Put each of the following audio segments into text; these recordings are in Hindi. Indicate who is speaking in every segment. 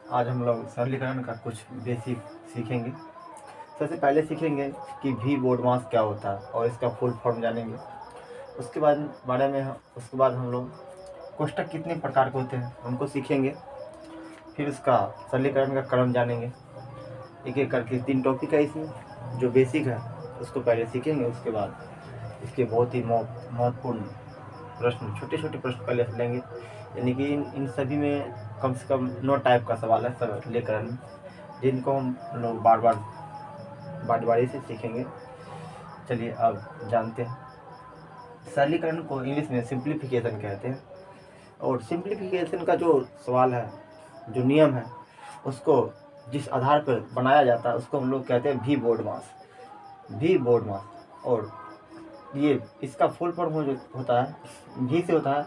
Speaker 1: आज हम लोग सरलीकरण का कुछ बेसिक सीखेंगे। सबसे पहले सीखेंगे कि वी बोर्ड मास क्या होता है और इसका फुल फॉर्म जानेंगे। उसके बाद हम लोग कोष्ठक कितने प्रकार के होते हैं उनको सीखेंगे। फिर उसका सरलीकरण का क्रम जानेंगे। एक एक करके 3 टॉपिक है इसमें, जो बेसिक है उसको पहले सीखेंगे। उसके बाद इसके बहुत ही महत्वपूर्ण प्रश्न, छोटे छोटे प्रश्न पहले से लेंगे। यानी कि इन सभी में कम से कम 9 टाइप का सवाल है सरलीकरण में, जिनको हम लोग बारी से सीखेंगे। चलिए अब जानते हैं। सरलीकरण को इंग्लिश में सिंप्लीफिकेशन कहते हैं। और सिंप्लीफिकेशन का जो सवाल है, जो नियम है, उसको जिस आधार पर बनाया जाता है उसको हम लोग कहते हैं वी बोर्ड मास। और ये इसका फुल फॉर्म होता है, वी से होता है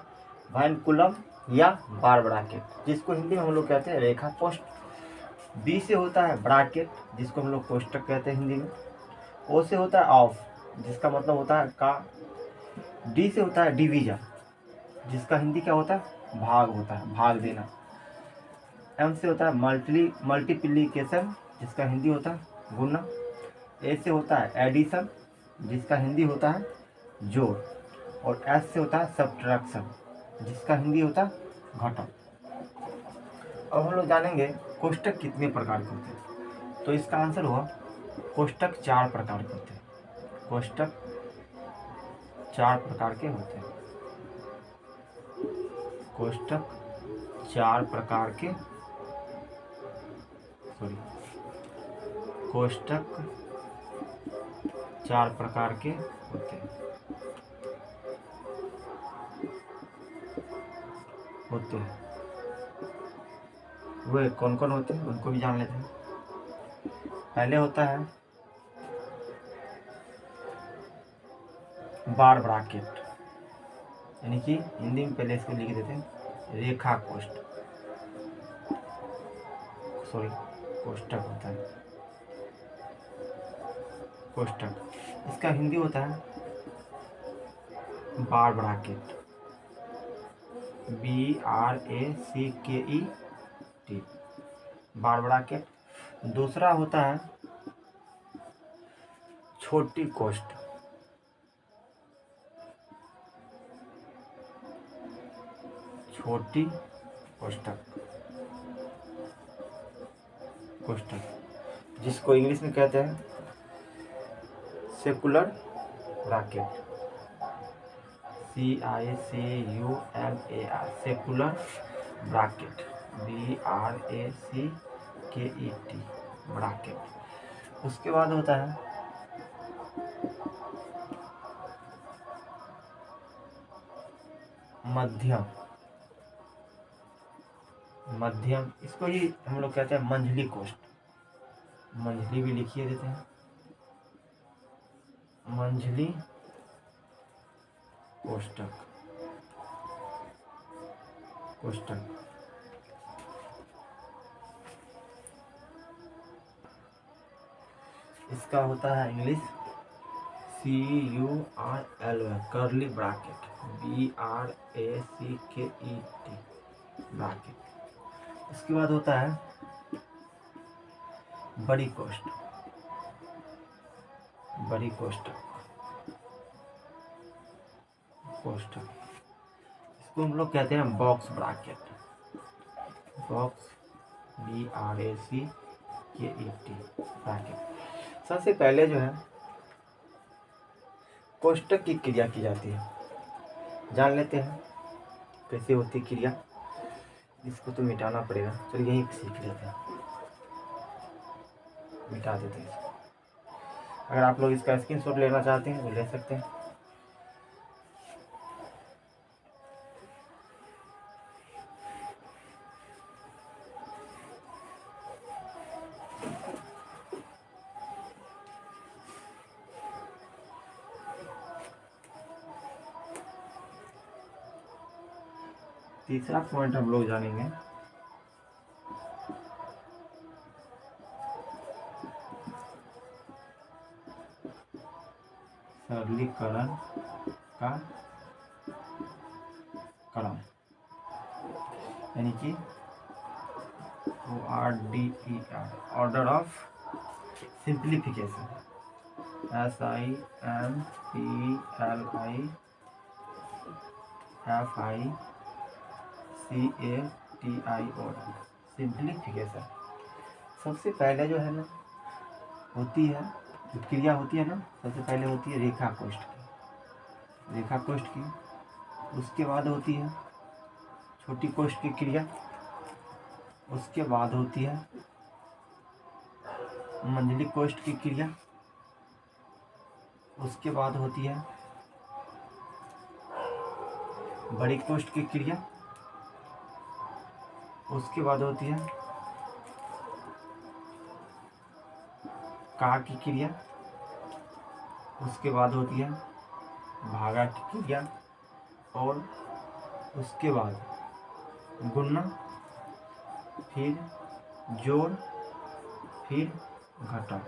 Speaker 1: वैन कूलम या बार ब्रैकेट, जिसको हिंदी में हम लोग कहते हैं रेखा कोष्ठ। बी से होता है ब्रैकेट, जिसको हम लोग कोष्ठक कहते हैं हिंदी में। ओ से होता है ऑफ, जिसका मतलब होता है का। डी से होता है डिवीजन, जिसका हिंदी क्या होता है, भाग होता है, भाग देना। एम से होता है मल्टीप्लिकेशन, जिसका हिंदी होता है गुणा। ए से होता है एडिशन, जिसका हिंदी होता है जोड़। और एस से होता है सब्ट्रैक्शन, जिसका हिंदी होता है घटाव। अब हम लोग जानेंगे कोष्ठक कितने प्रकार के होते हैं। तो इसका आंसर हुआ कोष्ठक 4 प्रकार के होते हैं। कोष्ठक 4 प्रकार के होते हैं। कोष्ठक 4 प्रकार के कोष्ठक 4 प्रकार के होते हैं। वे कौन कौन होते हैं उनको भी जान लेते हैं। पहले होता है बार ब्रैकेट, यानी कि हिंदी में पहले इसको लिख देते हैं रेखा कोष्ठ, कोष्ठक होता है कोष्ठक। इसका हिंदी होता है बार ब्रैकेट, BRACKET, बार ब्रैकेट। दूसरा होता है छोटी कोष्ठ, छोटी कोष्ठक, जिसको इंग्लिश में कहते हैं secular bracket, CICULAR, secular bracket, BRACKET, bracket. उसके बाद होता है मध्यम, इसको ही हम लोग कहते हैं मंझली कोष्ठ, मंझली भी लिखिए देते हैं, मंझली कोष्ठक। इसका होता है English CURL, curly bracket, BRACKET, bracket. इसके बाद होता है बड़ी कोष्ठक, इसको हम लोग कहते हैं बॉक्स ब्रैकेट, ब्रैकेट। सबसे पहले जो है कोष्ठक की क्रिया की जाती है, जान लेते हैं कैसे होती क्रिया। इसको तो मिटाना पड़ेगा, चलिए यहीं सीख लेते हैं, मिटा देते हैं इसको। अगर आप लोग इसका स्क्रीनशॉट लेना चाहते हैं तो ले सकते हैं। तीसरा पॉइंट हम लोग जानेंगे सरलीकरण का क्रम, यानी कि ORDER, order of simplification, SIMPLIFICATI, order simplification. सबसे पहले जो है ना होती है, जो क्रिया होती है ना, सबसे पहले होती है रेखा कोष्ठ की, रेखा कोष्ठ की। उसके बाद होती है छोटी कोष्ठ की क्रिया। उसके बाद होती है मंझली कोष्ठ की क्रिया। उसके बाद होती है बड़ी कोष्ठ की क्रिया। उसके बाद होती है का की क्रिया। उसके बाद होती है भागा की क्रिया। और उसके बाद गुणा, फिर जोड़, फिर घटा।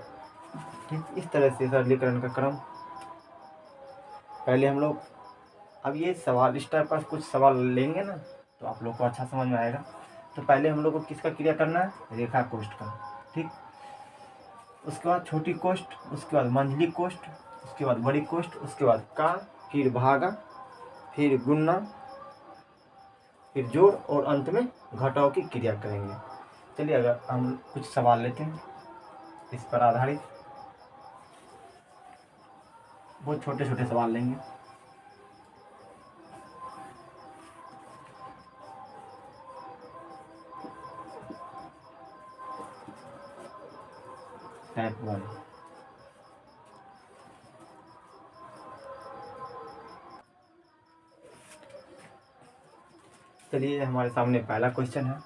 Speaker 1: ठीक, इस तरह से सरलीकरण का क्रम। पहले हम लोग अब ये सवाल इस टाइप का कुछ सवाल लेंगे ना तो आप लोग को अच्छा समझ में आएगा। तो पहले हम लोग को किसका क्रिया करना है, रेखा कोष्ठ का। ठीक, उसके बाद छोटी कोष्ठ, उसके बाद मंझली कोष्ठ, उसके बाद बड़ी कोष्ठ, उसके बाद का, फिर भागा, फिर गुणा, फिर जोड़ और अंत में घटाव की क्रिया करेंगे। चलिए अगर हम कुछ सवाल लेते हैं इस पर आधारित, बहुत छोटे छोटे सवाल लेंगे। टाइप 1, चलिए हमारे सामने पहला क्वेश्चन है,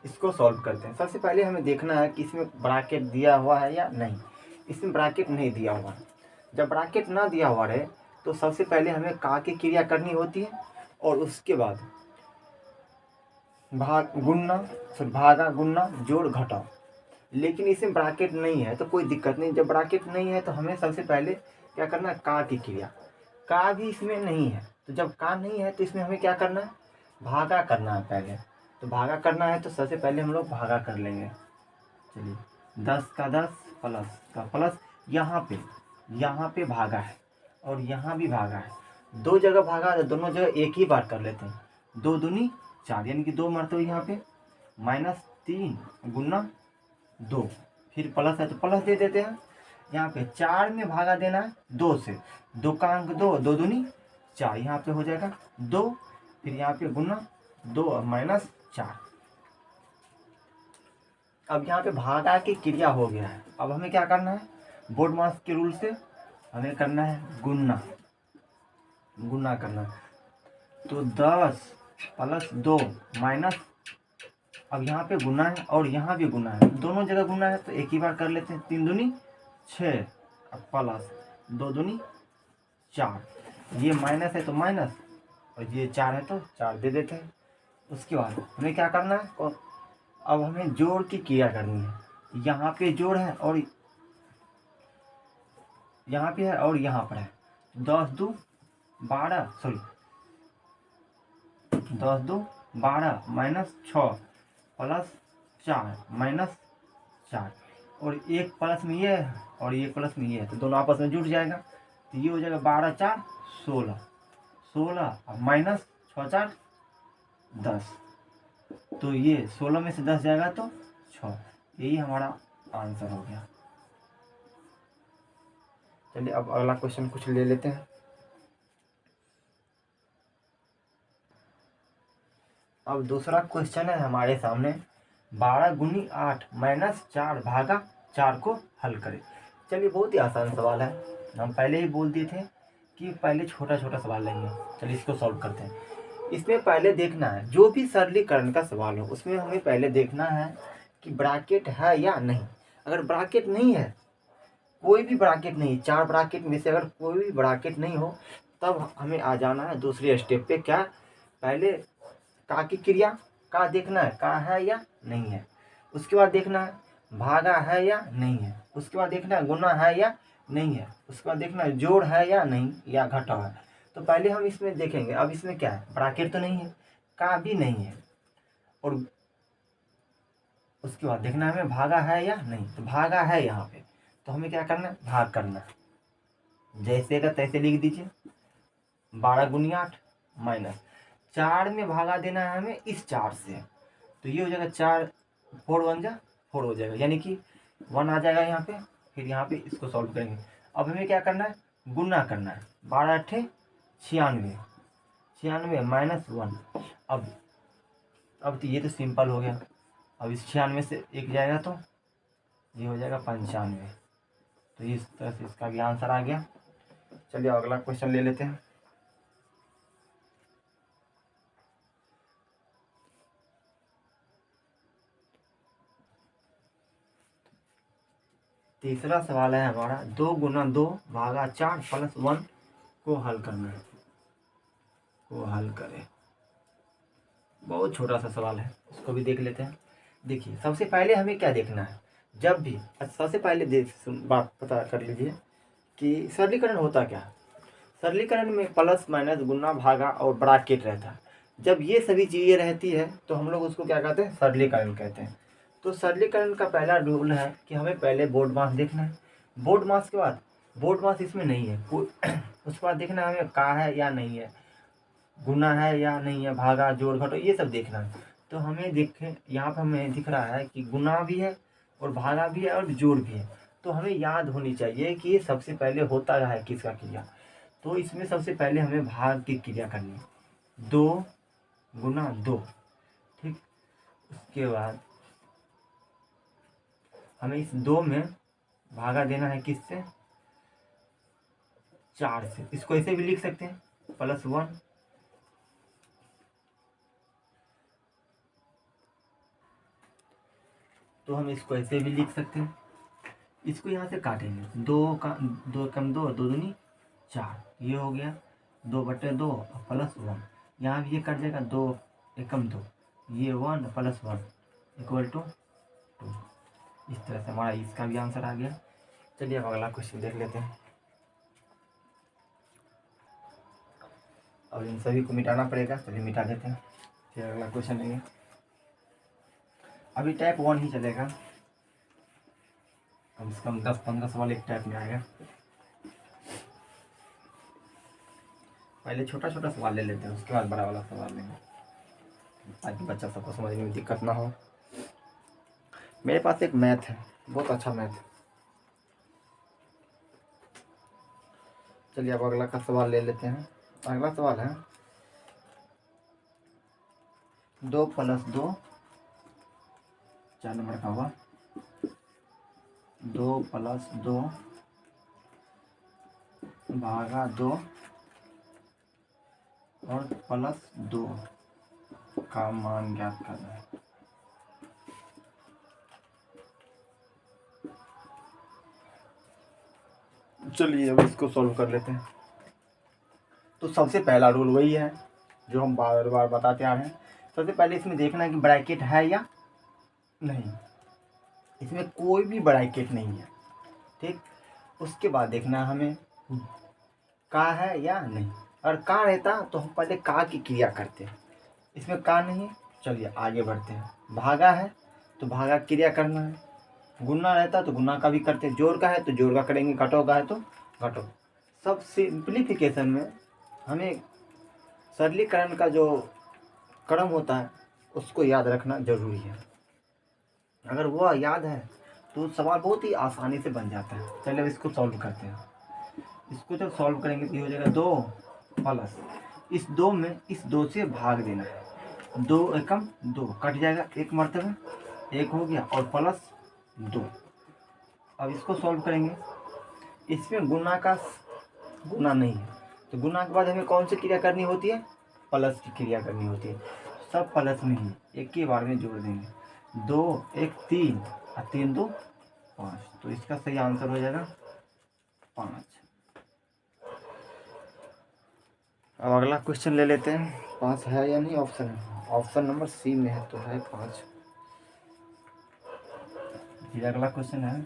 Speaker 1: इसको सॉल्व करते हैं। सबसे पहले हमें देखना है कि इसमें ब्रैकेट दिया हुआ है या नहीं। इसमें ब्रैकेट नहीं दिया हुआ है। जब ब्रैकेट ना दिया हुआ रहे तो सबसे पहले हमें का की क्रिया करनी होती है और उसके बाद भागा गुणा जोड़ घटाओ। लेकिन इसमें ब्रैकेट नहीं है तो कोई दिक्कत नहीं। जब ब्रैकेट नहीं है तो हमें सबसे पहले क्या करना है, का की क्रिया। का भी इसमें नहीं है तो जब का नहीं है तो इसमें हमें क्या करना है, भागा करना है पहले। तो भागा करना है तो सबसे पहले हम लोग भागा कर लेंगे। चलिए 10 का 10 प्लस का प्लस, यहाँ पे भागा है और यहाँ भी भागा है। दो जगह भागा है, दोनों जगह एक ही बार कर लेते हैं। 2 दूनी 4 यानी कि 2 मरतबा यहाँ पे -3 गुना 2, फिर प्लस है तो प्लस दे देते हैं। यहाँ पे 4 में भागा देना है 2 से, 2 का अंक 2, 2 दूनी 4, यहाँ पे हो जाएगा 2, फिर यहाँ पे गुना 2 और -4। अब यहाँ पे भागा की क्रिया हो गया है। अब हमें क्या करना है, बोर्ड मास के रूल से हमें करना है गुना करना है। तो 10 प्लस 2 माइनस, अब यहाँ पे गुना है और यहाँ भी गुना है, दोनों जगह गुना है तो एक ही बार कर लेते हैं। 3 दूनी 6 प्लस 2 दूनी 4, ये माइनस है तो माइनस और ये 4 है तो 4 दे देते हैं। उसके बाद हमें क्या करना है, और अब हमें जोड़ की क्रिया करनी है। यहाँ पे जोड़ है और यहाँ पे है और यहाँ पर है। 10 2 12 सॉरी 10 2 12 -6 प्लस 4 -4, और एक प्लस में ये है और ये प्लस में ये है तो दोनों आपस में जुड़ जाएगा। तो ये हो जाएगा 12 4 16, 16 माइनस 6 4 10, तो ये 16 में से 10 जाएगा तो 6। यही हमारा आंसर हो गया। चलिए अब अगला क्वेश्चन कुछ ले लेते हैं। अब दूसरा क्वेश्चन है हमारे सामने, 12 गुनी 8 -4 भागा 4 को हल करें। चलिए बहुत ही आसान सवाल है, हम पहले ही बोल दिए थे कि पहले छोटा छोटा सवाल लेंगे। चलिए इसको सॉल्व करते हैं। इसमें पहले देखना है, जो भी सरलीकरण का सवाल हो उसमें हमें पहले देखना है कि ब्रैकेट है या नहीं। अगर ब्रैकेट नहीं है, कोई भी ब्रैकेट नहीं, 4 ब्रैकेट में से अगर कोई भी ब्रैकेट नहीं हो, तब हमें आ जाना है दूसरे स्टेप पे। क्या, पहले का की क्रिया, का देखना है का है या नहीं है। उसके बाद देखना है भागा है या नहीं है। उसके बाद देखना है गुना है या नहीं है। उसके बाद देखना है जोड़ है या नहीं या घटाव है। तो पहले हम इसमें देखेंगे। अब इसमें क्या है, ब्रैकेट तो नहीं है, का भी नहीं है और उसके बाद देखना है हमें भागा है या नहीं, तो भागा है यहाँ पे, तो हमें क्या करना है, भाग करना है। जैसे का तैसे लिख दीजिए, 12 × 8 माइनस 4 में भागा देना है हमें इस 4 से, तो ये हो जाएगा 4, 4 1 जा 4 हो जाएगा, यानी कि 1 आ जाएगा यहाँ पे। फिर यहाँ पे इसको सॉल्व करेंगे। अब हमें क्या करना है, गुना करना है। 12 8 96, 96 माइनस 1। अब तो ये तो सिंपल हो गया। अब इस 96 से 1 जाएगा तो ये हो जाएगा 95। तो इस तरह से इसका भी आंसर आ गया। चलिए अगला क्वेश्चन ले लेते हैं। तीसरा सवाल है हमारा, 2 × 2 भागा 4 प्लस 1 को हल करना है। को हल करें। बहुत छोटा सा सवाल है, उसको भी देख लेते हैं। देखिए सबसे पहले हमें क्या देखना है, जब भी सबसे पहले बात पता कर लीजिए कि सरलीकरण होता क्या है। सरलीकरण में प्लस माइनस गुना भागा और ब्रैकेट रहता है। जब ये सभी चीज़ें रहती है तो हम लोग उसको क्या कहते हैं, सरलीकरण कहते हैं। तो सरलीकरण का पहला रूल है कि हमें पहले बोर्ड मास देखना है। बोर्ड मास के बाद, बोर्ड मास इसमें नहीं है कोई उसके बाद देखना है हमें का है या नहीं है, गुना है या नहीं है, भागा जोड़ घटो ये सब देखना है। तो हमें देखें यहाँ पर हमें दिख रहा है कि गुना भी है और भागा भी है और जोड़ भी है। तो हमें याद होनी चाहिए कि सबसे पहले होता है किसका क्रिया। तो इसमें सबसे पहले हमें भाग की क्रिया करनी है, 2 × 2, ठीक। उसके बाद हमें इस 2 में भागा देना है किससे, 4 से। इसको ऐसे भी लिख सकते हैं +1 तो हम इसको ऐसे भी लिख सकते हैं। इसको यहाँ से काटेंगे, 2 का 2 कम 2 2 दूनी 4, ये हो गया 2/2 +1। यहाँ भी ये कट जाएगा, 2 एकम 2, ये 1 + 1 = 2। इस तरह से हमारा इसका भी आंसर आ गया। चलिए अब अगला क्वेश्चन देख लेते हैं। अब इन सभी को मिटाना पड़ेगा, चलिए मिटा देते हैं, फिर अगला क्वेश्चन लेंगे। अभी टाइप 1 ही चलेगा, कम से कम 10-15 सवाल एक टाइप में आएगा। पहले छोटा छोटा सवाल ले लेते हैं, उसके बाद बड़ा वाला सवाल लेंगे, ताकि बच्चा सबको समझने में दिक्कत ना हो। मेरे पास एक मैथ है, बहुत अच्छा मैथ है। चलिए अब अगला का सवाल ले लेते हैं। अगला सवाल है 2 + 2, 4 नंबर का हुआ, 2 + 2 भागा 2 और +2 का मान ज्ञात करना है। चलिए अब इसको सॉल्व कर लेते हैं। तो सबसे पहला रूल वही है जो हम बार बार बताते आ रहे हैं। सबसे पहले इसमें देखना है कि ब्रैकेट है या नहीं, इसमें कोई भी ब्रैकेट नहीं है, ठीक। उसके बाद देखना है हमें का है या नहीं, और का रहता तो हम पहले का की क्रिया करते हैं। इसमें का नहीं है, चलिए आगे बढ़ते हैं। भागा है तो भागा क्रिया करना है, गुना रहता तो गुना का भी करते हैं, जोड़ का है तो जोड़ का करेंगे, घटो का है तो घटो। सब सिंप्लीफिकेशन में हमें सरलीकरण का जो क्रम होता है उसको याद रखना जरूरी है। अगर वह याद है तो सवाल बहुत ही आसानी से बन जाता है। चलिए अब इसको सॉल्व करते हैं। इसको जब सॉल्व करेंगे तो ये हो जाएगा 2 प्लस इस 2 में इस 2 से भाग देना है, 2 एकम 2 कट जाएगा, एक मरतबे 1 हो गया और +2। अब इसको सॉल्व करेंगे। इसमें गुना का गुना नहीं है, तो गुना के बाद हमें कौन सी क्रिया करनी होती है, प्लस की क्रिया करनी होती है। सब प्लस में ही एक ही बार में जोड़ देंगे, 2 1 3 और 3 2 5, तो इसका सही आंसर हो जाएगा 5। अब अगला क्वेश्चन ले लेते हैं। 5 है या नहीं, ऑप्शन है, ऑप्शन नंबर सी में है तो है 5। ये अगला क्वेश्चन है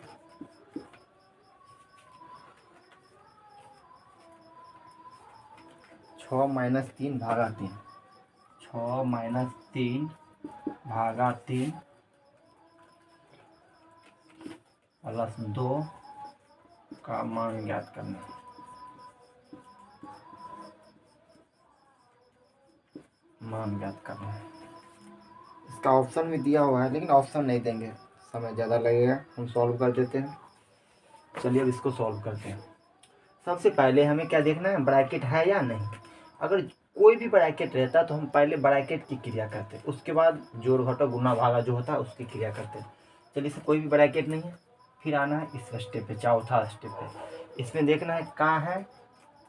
Speaker 1: 6 - 3 भागा 3, 6 - 3 भागा 3 +2 का मान ज्ञात करना। मान ज्ञात करना है। इसका ऑप्शन भी दिया हुआ है लेकिन ऑप्शन नहीं देंगे, समय ज़्यादा लगेगा, हम सॉल्व कर देते हैं। चलिए अब इसको सॉल्व करते हैं। सबसे पहले हमें क्या देखना है, ब्रैकेट है या नहीं। अगर कोई भी ब्रैकेट रहता तो हम पहले ब्रैकेट की क्रिया करते, उसके बाद जोड़ घटाव गुना भागा जो होता है उसकी क्रिया करते। चलिए इसमें कोई भी ब्रैकेट नहीं है, फिर आना है इस स्टेप पे, चौथा स्टेप पे। इसमें देखना है कहाँ है,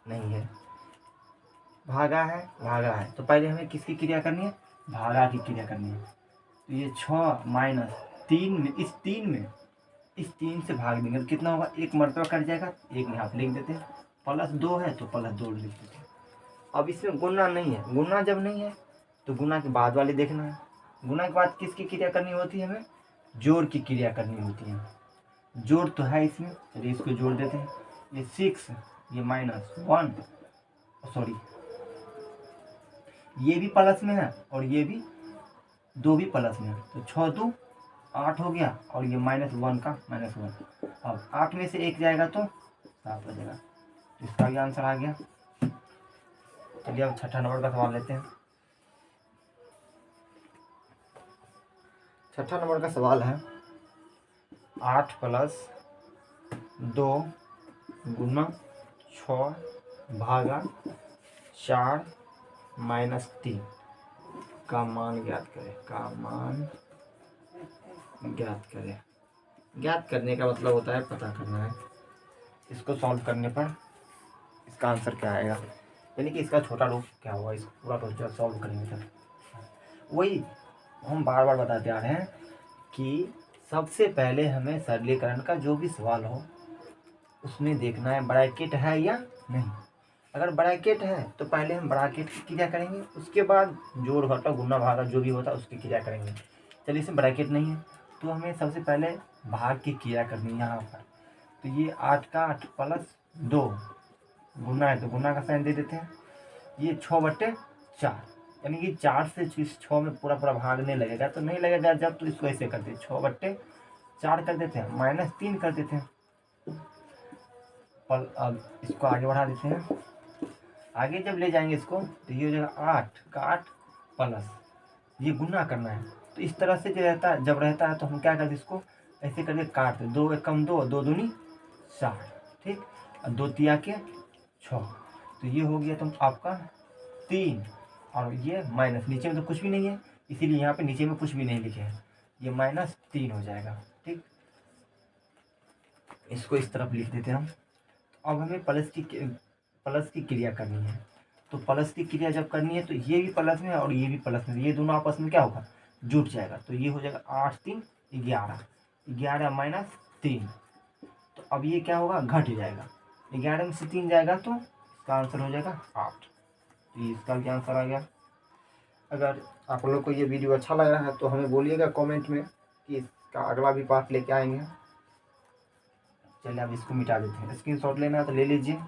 Speaker 1: नहीं है, भागा है, तो पहले हमें किसकी क्रिया करनी है, भागा की क्रिया करनी है। तो ये 6 माइनस 3 में, इस 3 से भाग देंगे तो कितना होगा, एक मरतबा कट जाएगा, एक यहाँ पे लिख देते हैं, +2 है तो +2 लिख देते हैं। अब इसमें गुना नहीं है, गुना जब नहीं है तो गुना के बाद वाले देखना है। गुना के बाद किसकी क्रिया करनी होती है, हमें जोड़ की क्रिया करनी होती है। जोड़ तो है इसमें, चलिए इसको जोड़ देते हैं। ये 6, ये -1, सॉरी ये भी प्लस में है और ये भी 2 भी प्लस में है, तो 6 2 8 हो गया, और ये -1 का -1। अब 8 में से 1 जाएगा तो 7 हो जाएगा, तो इसका भी आंसर आ गया। चलिए अब छठा नंबर का सवाल लेते हैं। छठा नंबर का सवाल है 8 + 2 गुना 6 भागा 4 -3 का मान ज्ञात करें। ज्ञात करने का मतलब होता है पता करना है। इसको सॉल्व करने पर इसका आंसर क्या आएगा, यानी कि इसका छोटा रूप क्या होगा, इसको पूरा रूप सॉल्व करेंगे तब। वही हम बार बार बताते आ रहे हैं कि सबसे पहले हमें सरलीकरण का जो भी सवाल हो उसमें देखना है ब्रैकेट है या नहीं। अगर ब्रैकेट है तो पहले हम ब्रैकेट की क्रिया करेंगे, उसके बाद जोड़ घटाव गुना भागा जो भी होता है उसकी क्रिया करेंगे। चलिए इसमें ब्रैकेट नहीं है तो हमें सबसे पहले भाग की क्रिया करनी है यहाँ पर। तो ये 8 का 8 + 2 गुना है तो गुना का साइन दे देते हैं। ये 6/4, यानी कि 4 से इस 6 में पूरा भागने लगेगा तो नहीं लगेगा जब, तो इसको ऐसे करते हैं 6/4 कर देते हैं, -3 कर देते हैं। और अब इसको आगे बढ़ा देते हैं, आगे जब ले जाएंगे इसको तो ये हो जाएगा 8 का 8 प्लस, ये गुना करना है तो इस तरह से जो रहता है, जब रहता है तो हम क्या करते हैं, इसको ऐसे करके काट दें, 2 एकम 2, 2 दूनी 4, ठीक, और 2 तिया के 6, तो ये हो गया तुम आपका 3, और ये माइनस, नीचे में तो कुछ भी नहीं है इसीलिए यहाँ पे नीचे में कुछ भी नहीं लिखे हैं, ये -3 हो जाएगा, ठीक। इसको इस तरफ लिख देते हैं हम। अब हमें प्लस की क्रिया करनी है, तो प्लस की क्रिया जब करनी है तो ये भी प्लस में और ये भी प्लस में, ये दोनों आपस में क्या होगा, जुट जाएगा, तो ये हो जाएगा 8 3 11, 11 - 3, तो अब ये क्या होगा, घट जाएगा, 11 में से 3 जाएगा तो इसका आंसर हो जाएगा 8, तो इसका भी आंसर आ गया। अगर आप लोग को ये वीडियो अच्छा लग रहा है तो हमें बोलिएगा कमेंट में कि इसका अगला भी पार्ट लेके आएंगे। चलिए अब इसको मिटा देते हैं, स्क्रीनशॉट लेना है तो ले लीजिए।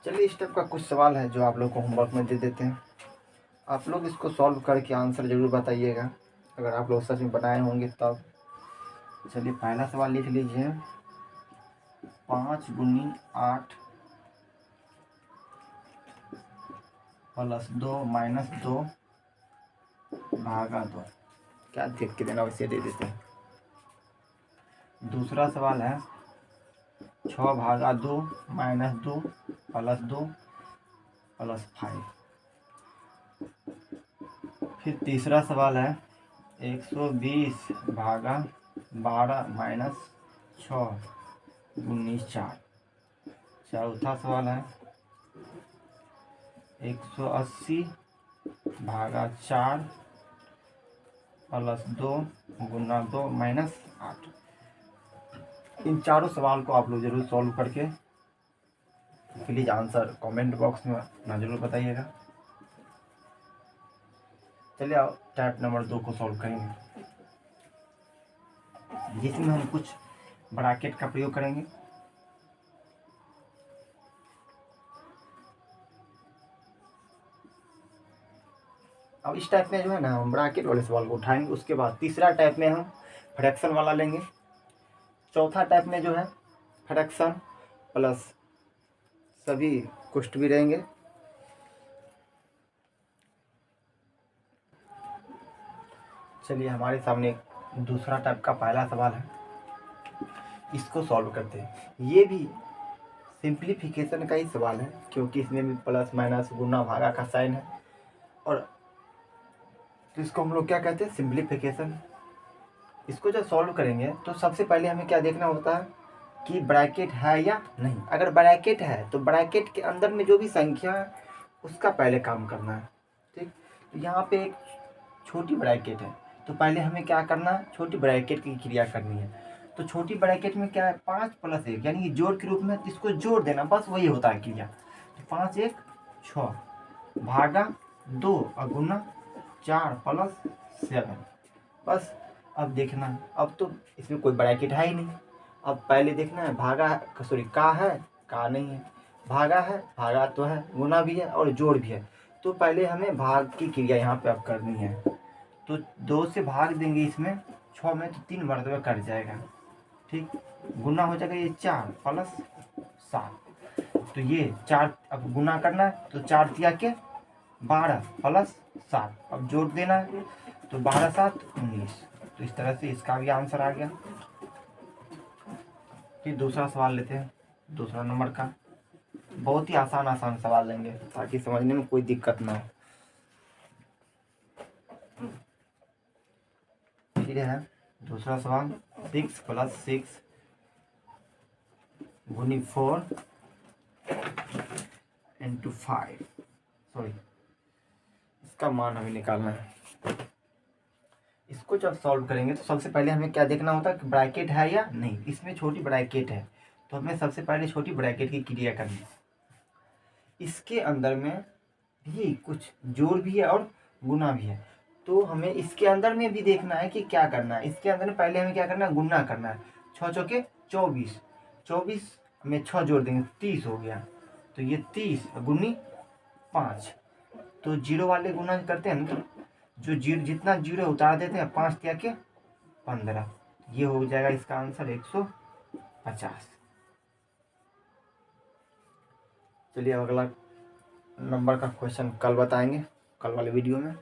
Speaker 1: चलिए इस टाइप का कुछ सवाल है जो आप लोग को होमवर्क में दे देते हैं, आप लोग इसको सॉल्व करके आंसर ज़रूर बताइएगा अगर आप लोग सच में बनाए होंगे तब। चलिए पहला सवाल लिख लीजिए, 5 × 8 + 2 - 2 भागा 2, क्या देख के देना वैसे दे देते हैं। दूसरा सवाल है 6 भागा 2 - 2 + 2 + 5। फिर तीसरा सवाल है 120 भागा 12 - 6 × 4। चौथा सवाल है 180 भागा 4 + 2 × 2 - 8। इन चारों सवाल को आप लोग जरूर सॉल्व करके प्लीज़ आंसर कमेंट बॉक्स में ना जरूर बताइएगा। चलिए अब टाइप नंबर 2 को सॉल्व करेंगे, जिसमें हम कुछ ब्रैकेट का प्रयोग करेंगे अब इस टाइप में जो है ना हम ब्रैकेट वाले सवाल को उठाएंगे। उसके बाद तीसरा टाइप में हम फ्रैक्शन वाला लेंगे। चौथा टाइप में जो है फ्रैक्शन प्लस सभी कुष्ठ भी रहेंगे। चलिए हमारे सामने दूसरा टाइप का पहला सवाल है, इसको सॉल्व करते हैं। ये भी सिंप्लीफिकेशन का ही सवाल है, क्योंकि इसमें भी प्लस माइनस गुना भागा का साइन है। और तो इसको हम लोग क्या कहते हैं, सिंप्लीफिकेशन। इसको जब सॉल्व करेंगे तो सबसे पहले हमें क्या देखना होता है कि ब्रैकेट है या नहीं। अगर ब्रैकेट है तो ब्रैकेट के अंदर में जो भी संख्या है उसका पहले काम करना है। ठीक, तो यहाँ पे एक छोटी ब्रैकेट है, तो पहले हमें क्या करना है, छोटी ब्रैकेट की क्रिया करनी है। तो छोटी ब्रैकेट में क्या है, 5 + 1 यानी कि जोड़ के रूप में इसको जोड़ देना, बस वही होता है क्रिया। तो 5 × 1 = 6 भागा 2 और गुना 4 + 7। बस अब देखना, अब तो इसमें कोई ब्रैकेट है ही नहीं। अब पहले देखना है भागा सॉरी का है, का नहीं है, भागा है, भागा तो है, गुना भी है और जोड़ भी है। तो पहले हमें भाग की क्रिया यहाँ पे अब करनी है। तो 2 से भाग देंगे इसमें 6 में, तो 3 मरतबा कट जाएगा। ठीक, गुना हो जाएगा ये 4 + 7। तो ये 4 अब गुना करना है, तो 4 × 3 = 12 + 7। अब जोड़ देना है, तो 12 × 7 = 19। तो इस तरह से इसका भी आंसर आ गया। फिर दूसरा सवाल लेते हैं, दूसरा नंबर का। बहुत ही आसान सवाल लेंगे ताकि समझने में कोई दिक्कत ना हो। फिर है दूसरा सवाल, 6 + 6 × 4 × 5। सॉरी, इसका मान हमें निकालना है। इसको जब सॉल्व करेंगे तो सबसे पहले हमें क्या देखना होता है कि ब्रैकेट है या नहीं। इसमें छोटी ब्रैकेट है, तो हमें सबसे पहले छोटी ब्रैकेट की क्रिया करनी है। इसके अंदर में भी कुछ जोड़ भी है और गुना भी है, तो हमें इसके अंदर में भी देखना है कि क्या करना है। इसके अंदर में पहले हमें क्या करना है, गुना करना है। 6 × 4 = 24, 24 में 6 जोड़ देंगे 30 हो गया। तो ये 30 गुनी 5। तो जीरो वाले गुना करते हैं ना, तो जो जीरो जितना जीरो उतार देते हैं, 5 × 3 = 15। ये हो जाएगा इसका आंसर 150। चलिए अगला नंबर का क्वेश्चन कल बताएंगे, कल वाले वीडियो में।